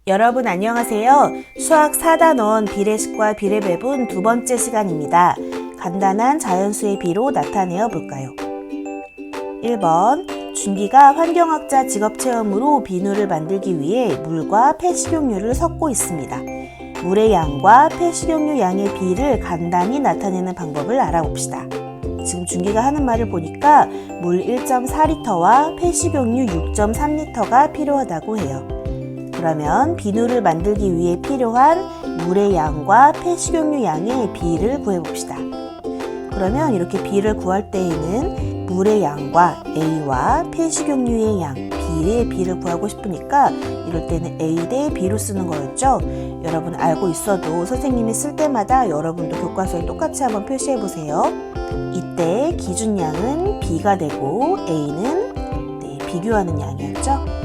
여러분 안녕하세요. 수학 4단원 비례식과 비례배분 두 번째 시간입니다. 간단한 자연수의 비로 나타내어 볼까요? 1번 준기가 환경학자 직업체험으로 비누를 만들기 위해 물과 폐식용유를 섞고 있습니다. 물의 양과 폐식용유 양의 비를 간단히 나타내는 방법을 알아봅시다. 지금 준기가 하는 말을 보니까 물 1.4L와 폐식용유 6.3L가 필요하다고 해요. 그러면 비누를 만들기 위해 필요한 물의 양과 폐식용유 양의 비를 구해봅시다. 그러면 이렇게 비를 구할 때에는 물의 양과 A와 폐식용유의 양, B의 비를 구하고 싶으니까 이럴 때는 A 대 B로 쓰는 거였죠? 여러분 알고 있어도 선생님이 쓸 때마다 여러분도 교과서에 똑같이 한번 표시해보세요. 이때 기준양은 B가 되고 A는 비교하는 양이었죠?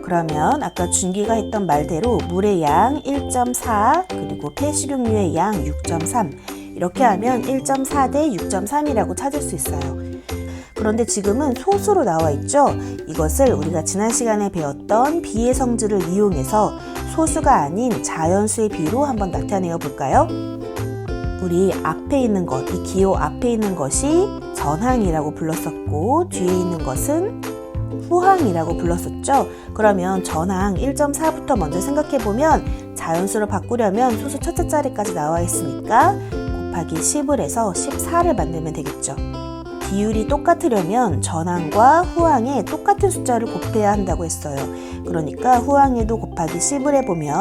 그러면 아까 준기가 했던 말대로 물의 양 1.4 그리고 폐식용유의 양 6.3 이렇게 하면 1.4 대 6.3이라고 찾을 수 있어요. 그런데 지금은 소수로 나와 있죠? 이것을 우리가 지난 시간에 배웠던 비의 성질을 이용해서 소수가 아닌 자연수의 비로 한번 나타내어 볼까요? 우리 앞에 있는 것, 이 기호 앞에 있는 것이 전항이라고 불렀었고 뒤에 있는 것은 후항이라고 불렀었죠. 그러면 전항 1.4부터 먼저 생각해보면 자연수로 바꾸려면 소수 첫째 자리까지 나와 있으니까 곱하기 10을 해서 14를 만들면 되겠죠. 비율이 똑같으려면 전항과 후항에 똑같은 숫자를 곱해야 한다고 했어요. 그러니까 후항에도 곱하기 10을 해보면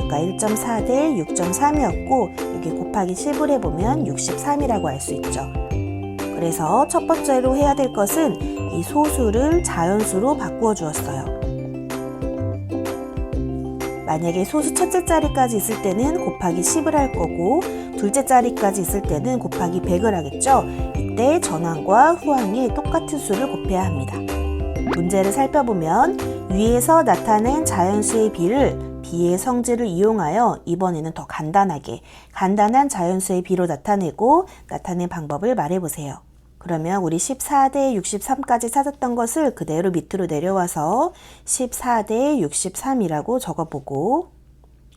아까 1.4 대 6.3이었고 여기 곱하기 10을 해보면 63이라고 할 수 있죠. 그래서 첫 번째로 해야 될 것은 이 소수를 자연수로 바꾸어 주었어요. 만약에 소수 첫째 자리까지 있을 때는 곱하기 10을 할 거고 둘째 자리까지 있을 때는 곱하기 100을 하겠죠. 이때 전항과 후항에 똑같은 수를 곱해야 합니다. 문제를 살펴보면 위에서 나타낸 자연수의 비를 비의 성질을 이용하여 이번에는 더 간단한 자연수의 비로 나타내고 나타낸 방법을 말해보세요. 그러면 우리 14 대 63까지 찾았던 것을 그대로 밑으로 내려와서 14 대 63이라고 적어보고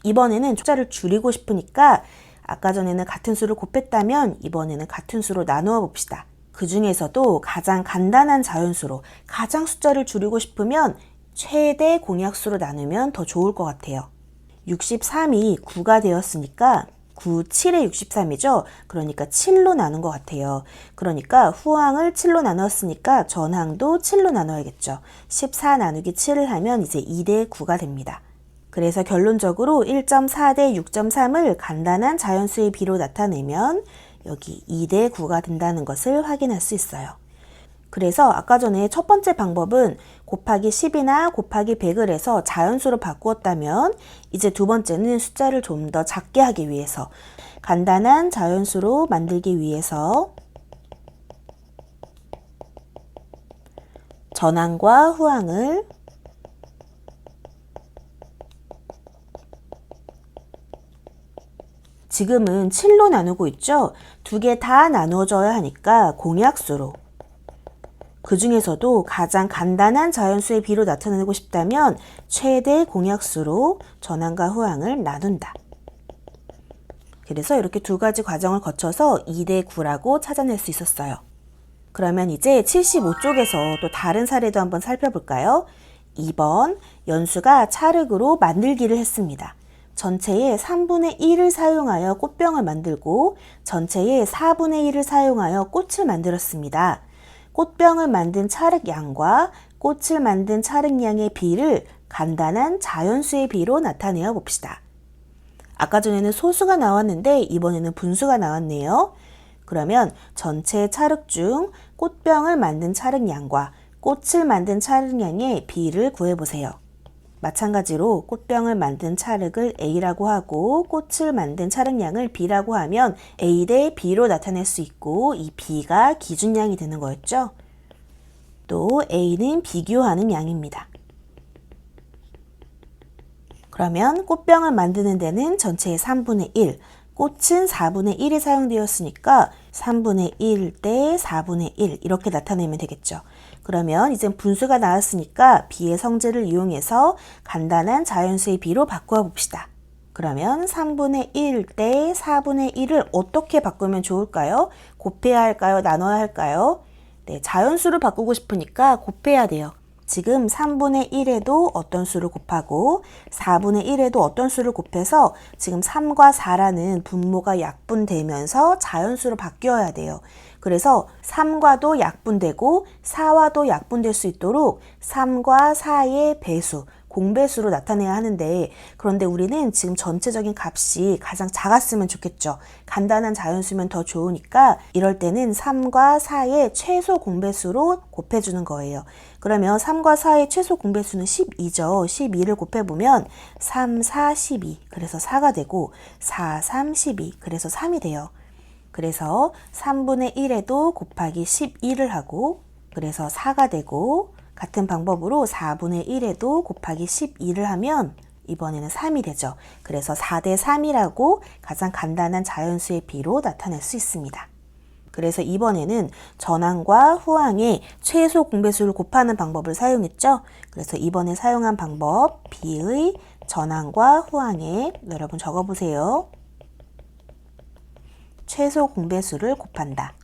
이번에는 숫자를 줄이고 싶으니까 아까 전에는 같은 수를 곱했다면 이번에는 같은 수로 나누어 봅시다. 그 중에서도 가장 간단한 자연수로 가장 숫자를 줄이고 싶으면 최대 공약수로 나누면 더 좋을 것 같아요. 63이 9가 되었으니까 9, 7에 63이죠? 그러니까 7로 나눈 것 같아요. 그러니까 후항을 7로 나눴으니까 전항도 7로 나눠야겠죠. 14 나누기 7을 하면 이제 2대 9가 됩니다. 그래서 결론적으로 1.4 대 6.3을 간단한 자연수의 비로 나타내면 여기 2대 9가 된다는 것을 확인할 수 있어요. 그래서 아까 전에 첫 번째 방법은 곱하기 10이나 곱하기 100을 해서 자연수로 바꾸었다면 이제 두 번째는 숫자를 좀 더 작게 하기 위해서 간단한 자연수로 만들기 위해서 전항과 후항을 지금은 7로 나누고 있죠? 두 개 다 나누어져야 하니까 공약수로 그 중에서도 가장 간단한 자연수의 비로 나타내고 싶다면 최대 공약수로 전항과 후항을 나눈다. 그래서 이렇게 두 가지 과정을 거쳐서 2대 9라고 찾아낼 수 있었어요. 그러면 이제 75쪽에서 또 다른 사례도 한번 살펴볼까요? 2번 연수가 찰흙으로 만들기를 했습니다. 전체의 3분의 1을 사용하여 꽃병을 만들고 전체의 4분의 1을 사용하여 꽃을 만들었습니다. 꽃병을 만든 찰흙 양과 꽃을 만든 찰흙 양의 비를 간단한 자연수의 비로 나타내어 봅시다. 아까 전에는 소수가 나왔는데 이번에는 분수가 나왔네요. 그러면 전체 찰흙 중 꽃병을 만든 찰흙 양과 꽃을 만든 찰흙 양의 비를 구해보세요. 마찬가지로 꽃병을 만든 찰흙을 A라고 하고 꽃을 만든 찰흙 양을 B라고 하면 A 대 B로 나타낼 수 있고 이 B가 기준양이 되는 거였죠. 또 A는 비교하는 양입니다. 그러면 꽃병을 만드는 데는 전체의 3분의 1, 꽃은 4분의 1이 사용되었으니까 3분의 1 대 4분의 1 이렇게 나타내면 되겠죠. 그러면 이제 분수가 나왔으니까 B의 성질을 이용해서 간단한 자연수의 B로 바꾸어 봅시다. 그러면 3분의 1 대 4분의 1을 어떻게 바꾸면 좋을까요? 곱해야 할까요? 나눠야 할까요? 네, 자연수를 바꾸고 싶으니까 곱해야 돼요. 지금 3분의 1에도 어떤 수를 곱하고 4분의 1에도 어떤 수를 곱해서 지금 3과 4라는 분모가 약분되면서 자연수로 바뀌어야 돼요. 그래서 3과도 약분되고 4와도 약분될 수 있도록 3과 4의 배수, 공배수로 나타내야 하는데 그런데 우리는 지금 전체적인 값이 가장 작았으면 좋겠죠. 간단한 자연수면 더 좋으니까 이럴 때는 3과 4의 최소 공배수로 곱해주는 거예요. 그러면 3과 4의 최소 공배수는 12죠. 12를 곱해보면 3, 4, 12 그래서 4가 되고 4, 3, 12 그래서 3이 돼요. 그래서 3분의 1에도 곱하기 12를 하고 그래서 4가 되고 같은 방법으로 4분의 1에도 곱하기 12를 하면 이번에는 3이 되죠. 그래서 4대 3이라고 가장 간단한 자연수의 B로 나타낼 수 있습니다. 그래서 이번에는 전항과 후항의 최소 공배수를 곱하는 방법을 사용했죠. 그래서 이번에 사용한 방법 B의 전항과 후항에 여러분 적어보세요. 최소 공배수를 곱한다.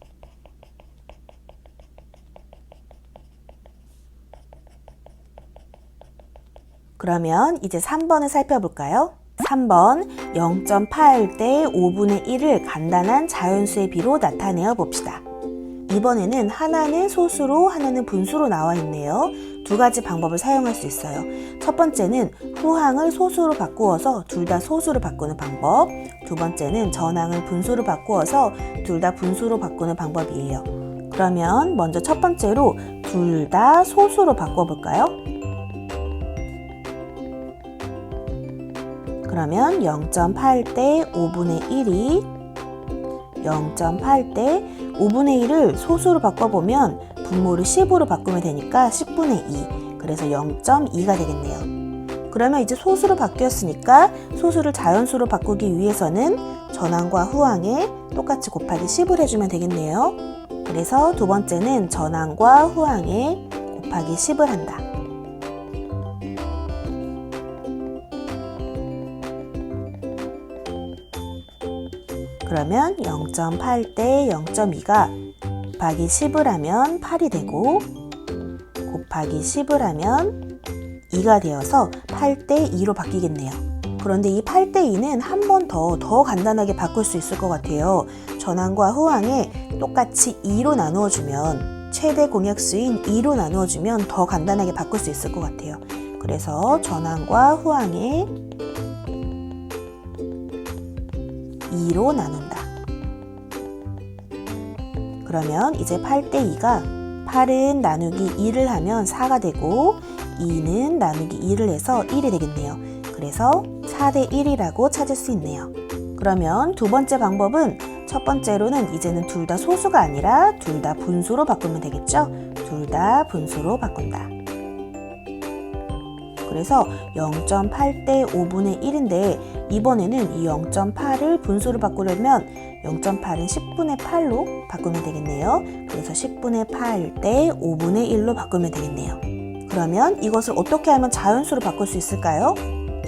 그러면 이제 3번을 살펴볼까요? 3번 0.8 대 5분의 1을 간단한 자연수의 B로 나타내어 봅시다. 이번에는 하나는 소수로 하나는 분수로 나와 있네요. 두 가지 방법을 사용할 수 있어요. 첫 번째는 후항을 소수로 바꾸어서 둘 다 소수로 바꾸는 방법. 두 번째는 전항을 분수로 바꾸어서 둘 다 분수로 바꾸는 방법이에요. 그러면 먼저 첫 번째로 둘 다 소수로 바꿔볼까요? 그러면 0.8 대 5분의 1이 0.8 대 5분의 1을 소수로 바꿔보면 분모를 10으로 바꾸면 되니까 10분의 2 그래서 0.2가 되겠네요. 그러면 이제 소수로 바뀌었으니까 소수를 자연수로 바꾸기 위해서는 전항과 후항에 똑같이 곱하기 10을 해주면 되겠네요. 그래서 두 번째는 전항과 후항에 곱하기 10을 한다. 그러면 0.8 대 0.2가 곱하기 10을 하면 8이 되고 곱하기 10을 하면 2가 되어서 8 대 2로 바뀌겠네요. 그런데 이 8 대 2는 한 번 더 간단하게 바꿀 수 있을 것 같아요. 전항과 후항에 똑같이 2로 나누어주면 최대 공약수인 2로 나누어주면 더 간단하게 바꿀 수 있을 것 같아요. 그래서 전항과 후항에 2로 나눈다. 그러면 이제 8 대 2가 8은 나누기 2를 하면 4가 되고 2는 나누기 2를 해서 1이 되겠네요. 그래서 4 대 1이라고 찾을 수 있네요. 그러면 두 번째 방법은 첫 번째로는 이제는 둘 다 소수가 아니라 둘 다 분수로 바꾸면 되겠죠? 둘 다 분수로 바꾼다. 그래서 0.8 대 5분의 1인데 이번에는 이 0.8을 분수로 바꾸려면 0.8은 10분의 8로 바꾸면 되겠네요. 그래서 10분의 8 대 5분의 1로 바꾸면 되겠네요. 그러면 이것을 어떻게 하면 자연수로 바꿀 수 있을까요?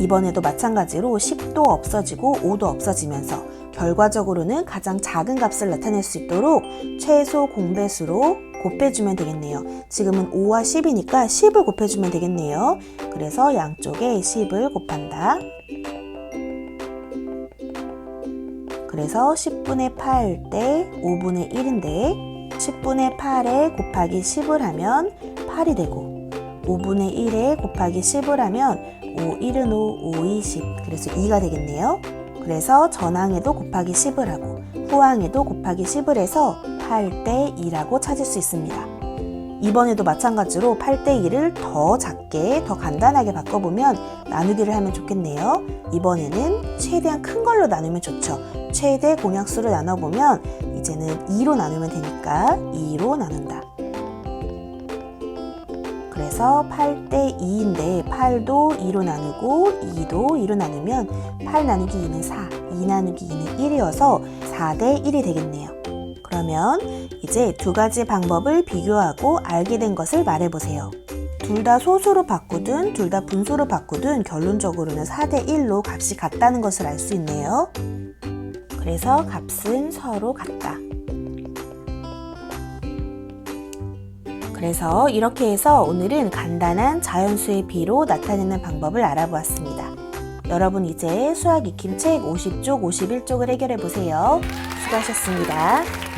이번에도 마찬가지로 10도 없어지고 5도 없어지면서 결과적으로는 가장 작은 값을 나타낼 수 있도록 최소 공배수로 곱해주면 되겠네요. 지금은 5와 10이니까 10을 곱해주면 되겠네요. 그래서 양쪽에 10을 곱한다. 그래서 10분의 8 대 5분의 1인데 10분의 8에 곱하기 10을 하면 8이 되고 5분의 1에 곱하기 10을 하면 5, 1은 5, 5, 2, 10 그래서 2가 되겠네요. 그래서 전항에도 곱하기 10을 하고 후항에도 곱하기 10을 해서 8 대 2라고 찾을 수 있습니다. 이번에도 마찬가지로 8 대 2를 더 작게 더 간단하게 바꿔보면 나누기를 하면 좋겠네요. 이번에는 최대한 큰 걸로 나누면 좋죠. 최대 공약수를 나눠보면 이제는 2로 나누면 되니까 2로 나눈다. 그래서 8 대 2인데 8도 2로 나누고 2도 2로 나누면 8 나누기 2는 4, 2 나누기 2는 1이어서 4 대 1이 되겠네요. 그러면 이제 두 가지 방법을 비교하고 알게 된 것을 말해보세요. 둘 다 소수로 바꾸든 둘 다 분수로 바꾸든 결론적으로는 4대 1로 값이 같다는 것을 알 수 있네요. 그래서 값은 서로 같다. 그래서 이렇게 해서 오늘은 간단한 자연수의 비로 나타내는 방법을 알아보았습니다. 여러분 이제 수학 익힘책 50쪽, 51쪽을 해결해 보세요. 수고하셨습니다.